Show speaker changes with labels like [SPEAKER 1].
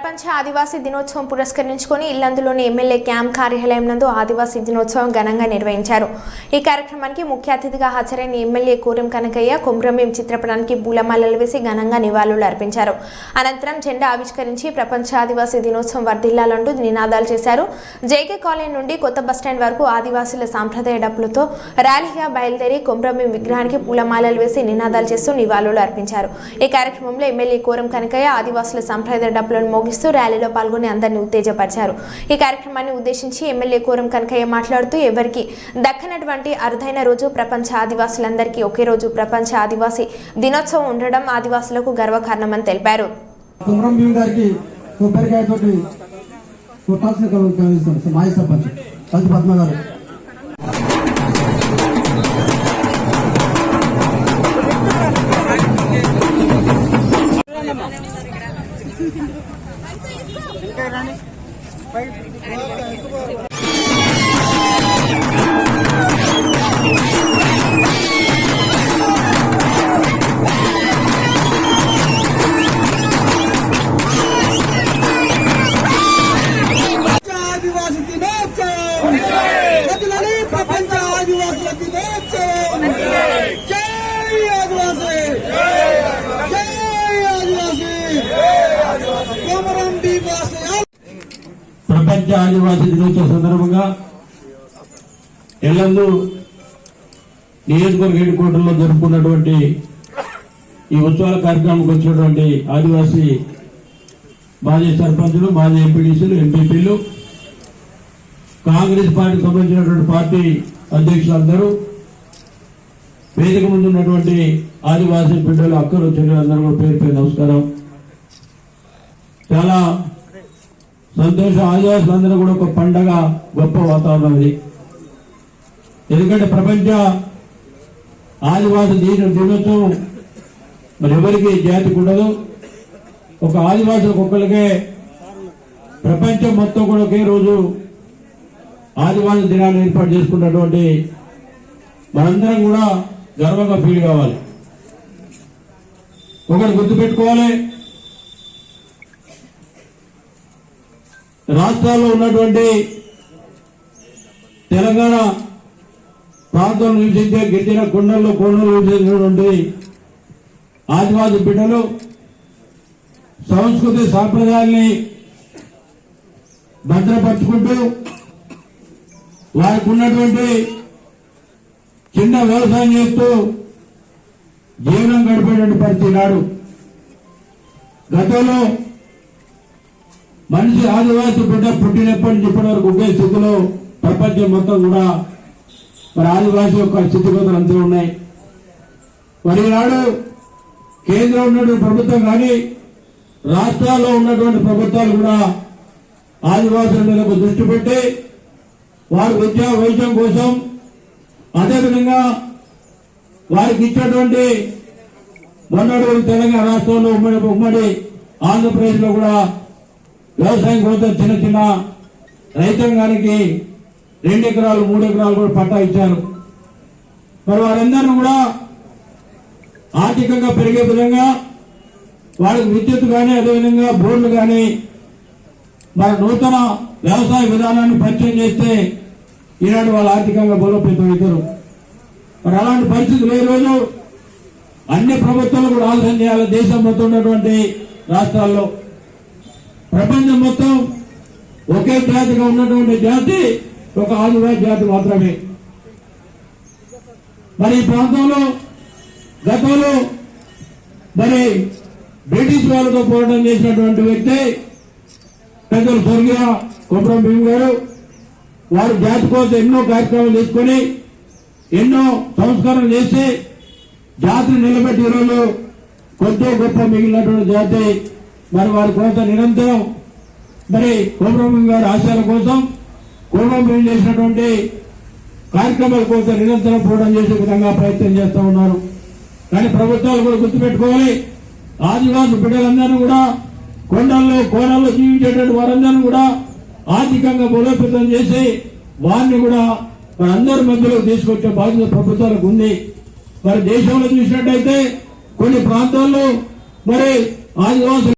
[SPEAKER 1] ప్రపంచ ఆదివాసీ దినోత్సవం పురస్కరించుకొని ఇల్లందులోని ఎమ్మెల్యే క్యాంప్ కార్యాలయం నందు ఆదివాసీ దినోత్సవం ఘనంగా నిర్వహించారు। ఈ కార్యక్రమానికి ముఖ్య అతిథిగా హాజరైన ఎమ్మెల్యే కోరం కనకయ్య కొమ్రమేం చిత్రపటానికి పూలమాలలు వేసి ఘనంగా నివాళులు అర్పించారు। అనంతరం జెండా ఆవిష్కరించి ప్రపంచ ఆదివాసీ దినోత్సవం వర్ధిల్లాలంటూ నినాదాలు చేశారు। జేకే కాలనీ నుండి కొత్త బస్టాండ్ వరకు ఆదివాసీల సాంప్రదాయ డప్పులతో ర్యాలీగా బయలుదేరి కొమ్రమేం విగ్రహానికి పూలమాలలు వేసి నినాదాలు చేస్తూ నివాళులు అర్పించారు। ఈ కార్యక్రమంలో ఎమ్మెల్యే కోరం కనకయ్య ఆదివాసుల సాంప్రదాయ డప్పులను మోగిస్తూ ర్యాలీలో పాల్గొని అందరినీ ఉత్తేజపరిచారు। ఈ కార్యక్రమాన్ని ఉద్దేశించి ఎమ్మెల్యే కోరం కనకయ్య మాట్లాడుతూ ఎవరికి దక్కనటువంటి అరుదైన రోజు ప్రపంచ ఆదివాసులందరికీ ఒకే రోజు ప్రపంచ ఆదివాసీ దినోత్సవం ఉండడం ఆదివాసులకు గర్వకారణమని తెలిపారు।
[SPEAKER 2] ప్రపంచ ఆదివాసీ దినోత్సవ సందర్భంగా ఎల్లందు నియోజకవర్గ హెడ్ క్వార్టర్లో జరుపుకున్నటువంటి ఈ ఉత్సవాల కార్యక్రమానికి వచ్చినటువంటి ఆదివాసీ మాజీ సర్పంచులు, మాజీ ఎంపీడీసీలు, ఎంపీపీలు, కాంగ్రెస్ పార్టీకి సంబంధించినటువంటి పార్టీ అధ్యక్షులందరూ, వేదిక ముందు ఉన్నటువంటి ఆదివాసీ బిడ్డలు, అక్కలు, చెల్లెలందరూ కూడా పేరు పేరు నమస్కారం। చాలా సంతోషం। ఆదివాసులందరూ కూడా ఒక పండగ, గొప్ప వాతావరణం ఇది। ఎందుకంటే ప్రపంచ ఆదివాసీ దినోత్సవం మరి ఎవరికి జాతికి ఉండదు, ఒక ఆదివాసులకు ఒక్కరికే ప్రపంచం మొత్తం కూడా ఒకే రోజు ఆదివాసీ దినాన్ని ఏర్పాటు చేసుకున్నటువంటి మనందరం కూడా గర్వంగా ఫీల్ కావాలి। ఒకటి గుర్తుపెట్టుకోవాలి, రాష్ట్రాల్లో ఉన్నటువంటి తెలంగాణ ప్రాంతంలో నివసించే గిరిజన కొండల్లో నివసించినటువంటి ఆదివాసీ బిడ్డలు సంస్కృతి సాంప్రదాయాల్ని భద్రపరుచుకుంటూ వారికి ఉన్నటువంటి చిన్న వ్యవసాయం చేస్తూ జీవనం గడిపేటువంటి పరిస్థితి నాడు। గతంలో మనిషి ఆదివాసీ బిడ్డ పుట్టినప్పటి నుంచి ఇప్పటి వరకు ఒకే స్థితిలో ప్రపంచం మొత్తం కూడా మరి ఆదివాసీ యొక్క స్థితిగతులు అంతే ఉన్నాయి। మరి ఈనాడు కేంద్రం ఉన్నటువంటి ప్రభుత్వం కానీ రాష్ట్రాల్లో ఉన్నటువంటి ప్రభుత్వాలు కూడా ఆదివాసుల మీద దృష్టి పెట్టి వారి విద్యా వైద్యం కోసం, అదేవిధంగా వారికి ఇచ్చినటువంటి మొన్నటి తెలంగాణ రాష్ట్రంలో ఉమ్మడి ఆంధ్రప్రదేశ్ లో కూడా వ్యవసాయం కోసం చిన్న చిన్న రైతాంగానికి 2 ఎకరాలు 3 ఎకరాలు కూడా పట్టా ఇచ్చారు। మరి వారందరూ కూడా ఆర్థికంగా పెరిగే విధంగా వారికి విద్యుత్ కానీ, అదేవిధంగా బోర్లు కానీ మరి నూతన వ్యవసాయ విధానాన్ని పరిచయం చేస్తే ఈనాడు వాళ్ళు ఆర్థికంగా బలోపేతం అవుతారు। మరి అలాంటి పరిస్థితులు ఈ రోజు అన్ని ప్రభుత్వాలు కూడా ఆలోచన చేయాలి। దేశం మొత్తం ఉన్నటువంటి రాష్ట్రాల్లో ప్రపంచం మొత్తం ఒకే జాతిగా ఉన్నటువంటి జాతి ఒక ఆదివాసీ జాతి మాత్రమే। మరి ఈ ప్రాంతంలో గతంలో మరి బ్రిటిష్ వాళ్ళతో పోరాటం చేసినటువంటి వ్యక్తి పెద్దలు స్వర్గీయ కొమ్రమేం గారు, వారు జాతి కోసం ఎన్నో కార్యక్రమాలు తీసుకొని ఎన్నో సంస్కరణలు చేసి జాతిని నిలబెట్టి ఈరోజు కొద్ది గొప్ప మిగిలినటువంటి జాతి మరి వారి కోసం నిరంతరం మరి కొమ్రమేం గారి ఆశయాల కోసం, కొమ్రమేం చేసినటువంటి కార్యక్రమాల కోసం నిరంతరం పోరాటం చేసే విధంగా ప్రయత్నం చేస్తూ ఉన్నారు। కానీ ప్రభుత్వాలు కూడా గుర్తుపెట్టుకోవాలి, ఆదివాసీ బిడ్డలందరూ కూడా కొండల్లో కోణాల్లో జీవించేటువంటి వారందరూ కూడా ఆర్థికంగా బలోపేతం చేసి వారిని కూడా మరి అందరి మధ్యలో తీసుకొచ్చే బాధ్యత ప్రభుత్వాలకు ఉంది। మరి దేశంలో చూసినట్టయితే కొన్ని ప్రాంతాల్లో మరి ఆదివాసులు